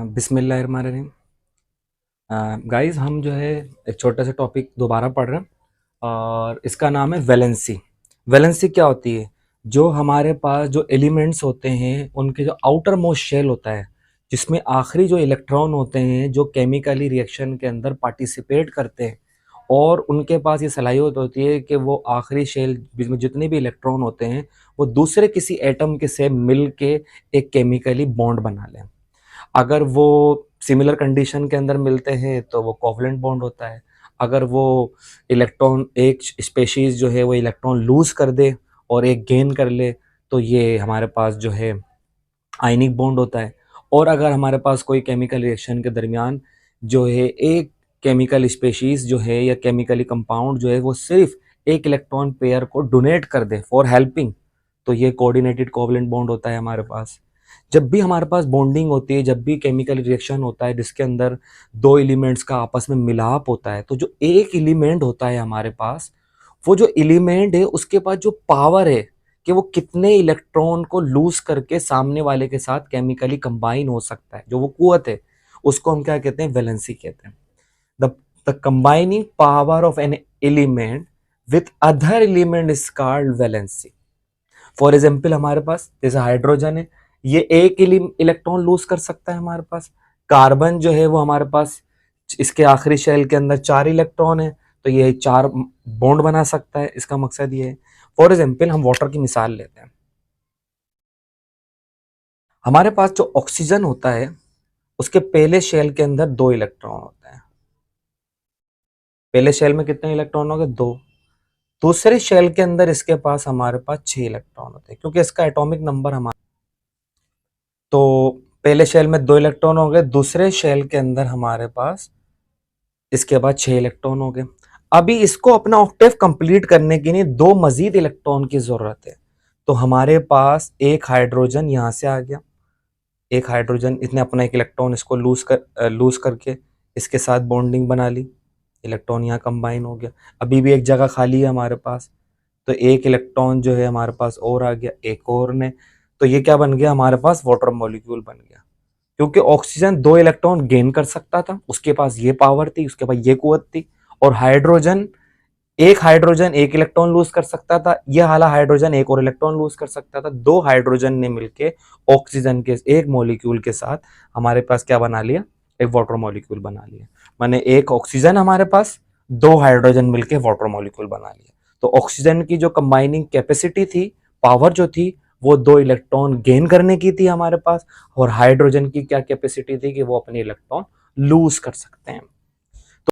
बिस्मिल्लाहिर्रहमानिर्रहीम। गाइस, हम जो है एक छोटा सा टॉपिक दोबारा पढ़ रहे हैं और इसका नाम है वैलेंसी। वैलेंसी क्या होती है? जो हमारे पास जो एलिमेंट्स होते हैं उनके जो आउटर मोस्ट शेल होता है, जिसमें आखिरी जो इलेक्ट्रॉन होते हैं जो केमिकली रिएक्शन के अंदर पार्टिसिपेट करते हैं, और उनके पास ये सलाहियत होती है कि वो आखिरी शेल जिसमें जितने भी इलेक्ट्रॉन होते हैं वो दूसरे किसी एटम के से मिल के एक केमिकली बॉन्ड बना लें। अगर वो सिमिलर कंडीशन के अंदर मिलते हैं तो वो कोवलेंट बॉन्ड होता है। अगर वो इलेक्ट्रॉन एक स्पेशीज जो है वो इलेक्ट्रॉन लूज कर दे और एक गेन कर ले तो ये हमारे पास जो है आयनिक बॉन्ड होता है। और अगर हमारे पास कोई केमिकल रिएक्शन के दरमियान जो है एक केमिकल स्पेशीज जो है या केमिकली कंपाउंड जो है वो सिर्फ एक इलेक्ट्रॉन पेयर को डोनेट कर दे फॉर हेल्पिंग, तो ये कोऑर्डिनेटेड कोवलेंट बॉन्ड होता है हमारे पास। जब भी हमारे पास बॉन्डिंग होती है, जब भी केमिकल रिएक्शन होता है जिसके अंदर दो एलिमेंट्स का आपस में मिलाप होता है, तो जो एक एलिमेंट होता है हमारे पास, वो जो एलिमेंट है उसके पास जो पावर है कि वो कितने इलेक्ट्रॉन को लूज करके सामने वाले के साथ केमिकली कंबाइन हो सकता है, जो वो कुवत है, उसको हम क्या कहते हैं? वैलेंसी कहते हैं। The the combining power of an element with other element is called valency. For example, हमारे पास जैसे हाइड्रोजन है, ये एक इलेक्ट्रॉन लूज कर सकता है हमारे पास। कार्बन जो है वो हमारे पास इसके आखिरी शेल के अंदर 4 इलेक्ट्रॉन है, तो ये 4 बॉन्ड बना सकता है। इसका मकसद ये है। फॉर एग्जाम्पल, हम वाटर की मिसाल लेते हैं। हमारे पास जो ऑक्सीजन होता है उसके पहले शेल के अंदर 2 इलेक्ट्रॉन होते हैं। पहले शेल में कितने इलेक्ट्रॉन हो गए? 2। दूसरे शेल के अंदर इसके पास हमारे पास 6 इलेक्ट्रॉन होते हैं, क्योंकि इसका एटॉमिक नंबर हमारा, तो पहले शेल में 2 इलेक्ट्रॉन हो गए, दूसरे शेल के अंदर हमारे पास इसके बाद 6 इलेक्ट्रॉन हो गए। अभी इसको अपना ऑक्टेव कंप्लीट करने के लिए 2 मजीद इलेक्ट्रॉन की जरूरत है। तो हमारे पास एक हाइड्रोजन यहां से आ गया, एक हाइड्रोजन इसने अपना एक इलेक्ट्रॉन इसको लूज करके इसके साथ बॉन्डिंग बना ली, इलेक्ट्रॉन यहाँ कंबाइन हो गया। अभी भी एक जगह खाली है हमारे पास, तो एक इलेक्ट्रॉन जो है हमारे पास और आ गया, एक और ने, तो ये क्या बन गया? हमारे पास वाटर मॉलिक्यूल बन गया। क्योंकि ऑक्सीजन 2 इलेक्ट्रॉन गेन कर सकता था, उसके पास ये पावर थी, उसके पास ये कुवत थी। और हाइड्रोजन एक इलेक्ट्रॉन लूज कर सकता था, यह हाला हाइड्रोजन एक और इलेक्ट्रॉन लूज कर सकता था। 2 हाइड्रोजन ने मिलके ऑक्सीजन के एक मॉलिक्यूल के साथ हमारे पास क्या बना लिया? एक वाटर मॉलिक्यूल बना लिया। माने एक ऑक्सीजन हमारे पास, 2 हाइड्रोजन मिलके वाटर मॉलिक्यूल बना लिया। तो ऑक्सीजन की जो कंबाइनिंग कैपेसिटी थी, पावर जो थी, वो 2 इलेक्ट्रॉन गेन करने की थी हमारे पास, और हाइड्रोजन की क्या कैपेसिटी थी कि वो अपने इलेक्ट्रॉन लूज कर सकते हैं।